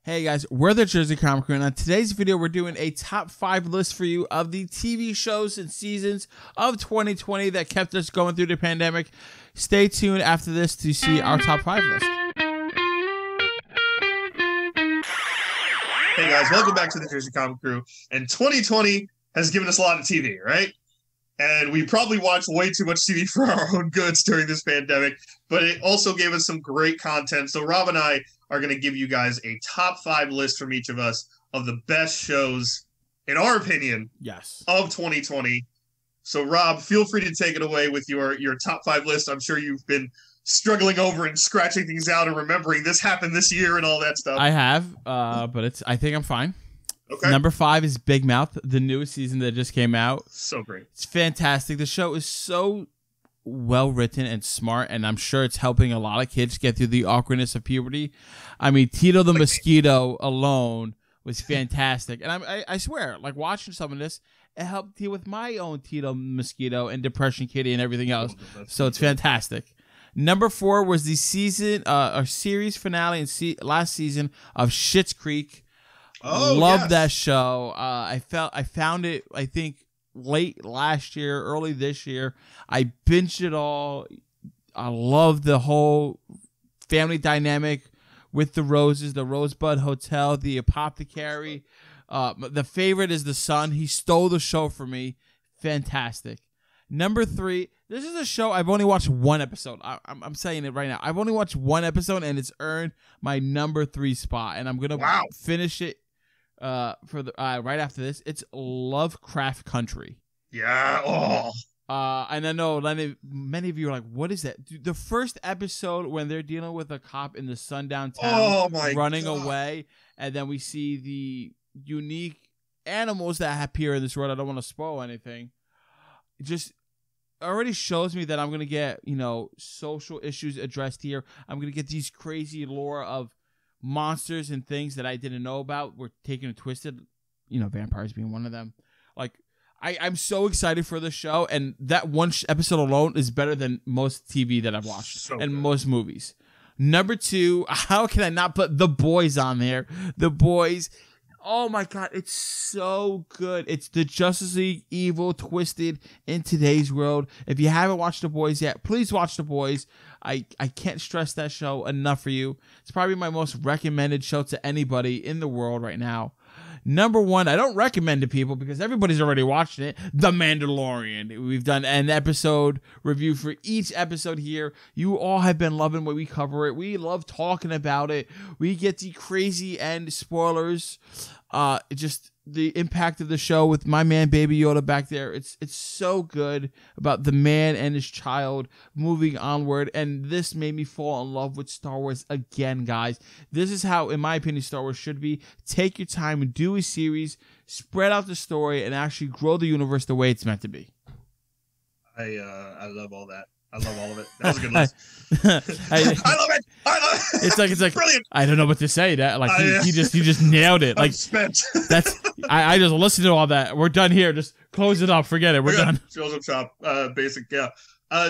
Hey guys, we're the Jersey Comic Crew, and on today's video, we're doing a top 5 list for you of the TV shows and seasons of 2020 that kept us going through the pandemic. Stay tuned after this to see our top 5 list. Hey guys, welcome back to the Jersey Comic Crew. And 2020 has given us a lot of TV, right? And we probably watched way too much TV for our own goods during this pandemic, but it also gave us some great content. So Rob and I are going to give you guys a top 5 list from each of us of the best shows, in our opinion, of 2020. So Rob, feel free to take it away with your top 5 list. I'm sure you've been struggling over and scratching things out and remembering this happened this year and all that stuff. I have, but I think I'm fine. Okay. Number 5 is Big Mouth, the newest season that just came out. So great. It's fantastic. The show is so well written and smart, and I'm sure it's helping a lot of kids get through the awkwardness of puberty. I mean, Tito the Mosquito alone was fantastic. And I swear, like watching some of this, it helped deal with my own Tito Mosquito and Depression Kitty and everything else. So it's fantastic. Number 4 was the series finale and last season of Schitt's Creek. Love that show. I found it, I think, late last year, early this year. I binged it all. I love the whole family dynamic with the Roses, the Rosebud Hotel, the Apothecary. The favorite is the son. He stole the show for me. Fantastic. Number 3, this is a show I've only watched one episode. I'm saying it right now. I've only watched one episode, and it's earned my number 3 spot. And I'm gonna finish it for the right after this. It's Lovecraft Country. Yeah. Oh. And I know many of you are like, "What is that?" Dude, the first episode when they're dealing with a cop in the sundown town, running away, and then we see the unique animals that appear in this world. I don't want to spoil anything. It just already shows me that I'm gonna get, social issues addressed here. I'm gonna get these crazy lore of monsters and things that I didn't know about. We're taking it twisted, vampires being one of them. Like, I'm so excited for the show, and that one episode alone is better than most TV that I've watched most movies. Number 2, how can I not put The Boys on there? The Boys. Oh my God, it's so good. It's the Justice League evil twisted in today's world. If you haven't watched The Boys yet, please watch The Boys. I can't stress that show enough for you. It's probably my most recommended show to anybody in the world right now. Number 1, I don't recommend to people because everybody's already watching it. The Mandalorian. We've done an episode review for each episode here. You all have been loving when we cover it. We love talking about it. We get the crazy end spoilers. Just the impact of the show with my man Baby Yoda back there. It's so good about the man and his child moving onward, and this made me fall in love with Star Wars again, guys. This is how, in my opinion, Star Wars should be. Take your time and do a series, spread out the story, and actually grow the universe the way it's meant to be. I love all that. I love all of it. That was a good list. I love it. I love it. It's like brilliant. I don't know what to say. That he just nailed it. Like spent. I just listened to all that. We're done here. Just close it up. Forget it. We're done. Joseph Chop. Basic. Yeah.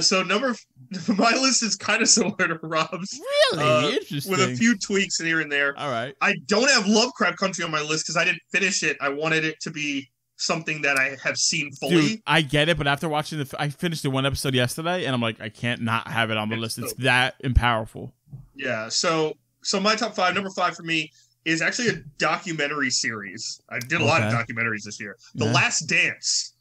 So my list is kind of similar to Rob's. Really interesting. With a few tweaks here and there. All right. I don't have Lovecraft Country on my list because I didn't finish it. I wanted it to be something that I have seen fully. Dude, I get it, but after watching I finished the one episode yesterday, and I'm like, I can't not have it on the list. It's that powerful. Yeah. So my top 5, number 5 for me is actually a documentary series. I did a lot of documentaries this year. The Last Dance,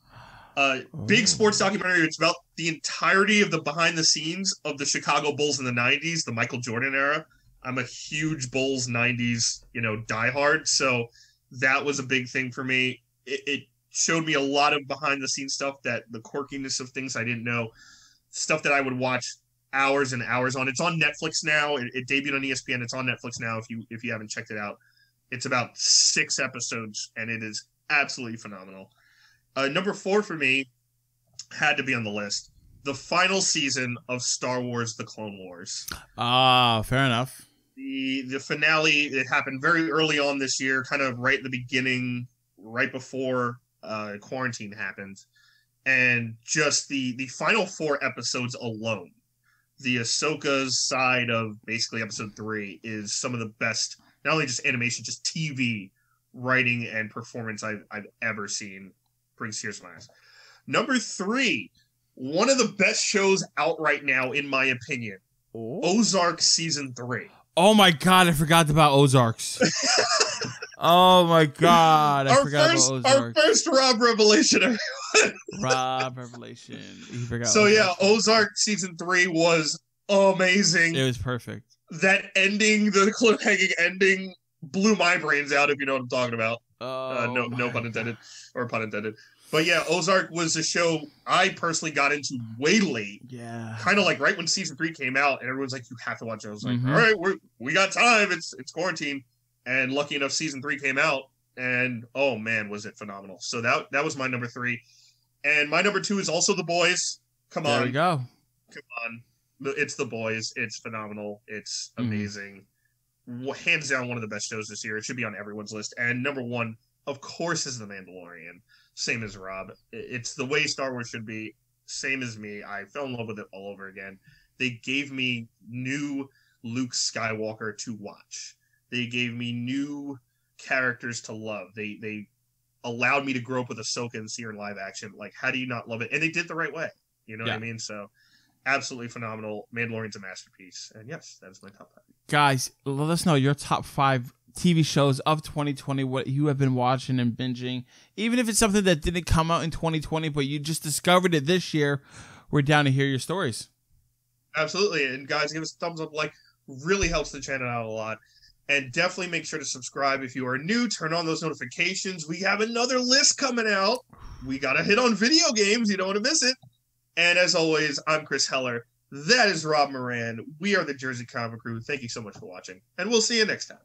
big sports documentary. It's about the entirety of the behind the scenes of the Chicago Bulls in the '90s, the Michael Jordan era. I'm a huge Bulls '90s, diehard. So that was a big thing for me. It showed me a lot of behind the scenes stuff, that the quirkiness of things I didn't know, stuff that I would watch hours and hours on. It's on Netflix now. It debuted on ESPN. It's on Netflix now. If you haven't checked it out, it's about 6 episodes and it is absolutely phenomenal. Number 4 for me had to be on the list. The final season of Star Wars: The Clone Wars. Fair enough. The finale, it happened very early on this year, kind of right at the beginning, right before quarantine happened, and just the final 4 episodes alone, the Ahsoka's side of basically episode 3 is some of the best not only just animation, just TV writing and performance I've ever seen. Brings tears to my eyes. Number 3, one of the best shows out right now, in my opinion. Ozark Season 3. Oh my God, I forgot about Ozarks. Oh my God, I forgot about Ozarks. Our first Rob revelation, everyone. Rob revelation. He forgot. So Ozarks. Yeah, Ozark Season 3 was amazing. It was perfect. That ending, the cliffhanging ending, blew my brains out, if you know what I'm talking about. No pun intended, or pun intended. But yeah, Ozark was a show I personally got into way late. Yeah. Kind of like right when Season 3 came out, and everyone's like, you have to watch it. I was like, all right, we got time. It's quarantine. And lucky enough, Season 3 came out, and oh man, was it phenomenal. So that was my number 3. And my number 2 is also The Boys. Come on. There we go. Come on. It's The Boys. It's phenomenal. It's amazing. Hands down, one of the best shows this year. It should be on everyone's list. And number 1, of course, is The Mandalorian. Same as Rob. It's the way Star Wars should be. Same as me. I fell in love with it all over again. They gave me new Luke Skywalker to watch. They gave me new characters to love. They allowed me to grow up with Ahsoka and see her in live action. Like, how do you not love it? And they did the right way. You know what I mean? So, absolutely phenomenal. Mandalorian's a masterpiece. And yes, that is my top 5. Guys, let us know your top 5 TV shows of 2020, what you have been watching and binging. Even if it's something that didn't come out in 2020, but you just discovered it this year, we're down to hear your stories. Absolutely. And guys, give us a thumbs up. Like, really helps the channel out a lot. And definitely make sure to subscribe if you are new. Turn on those notifications. We have another list coming out. We got to hit on video games. You don't want to miss it. And as always, I'm Chris Heller. That is Rob Moran. We are the Jersey Comic Crew. Thank you so much for watching. And we'll see you next time.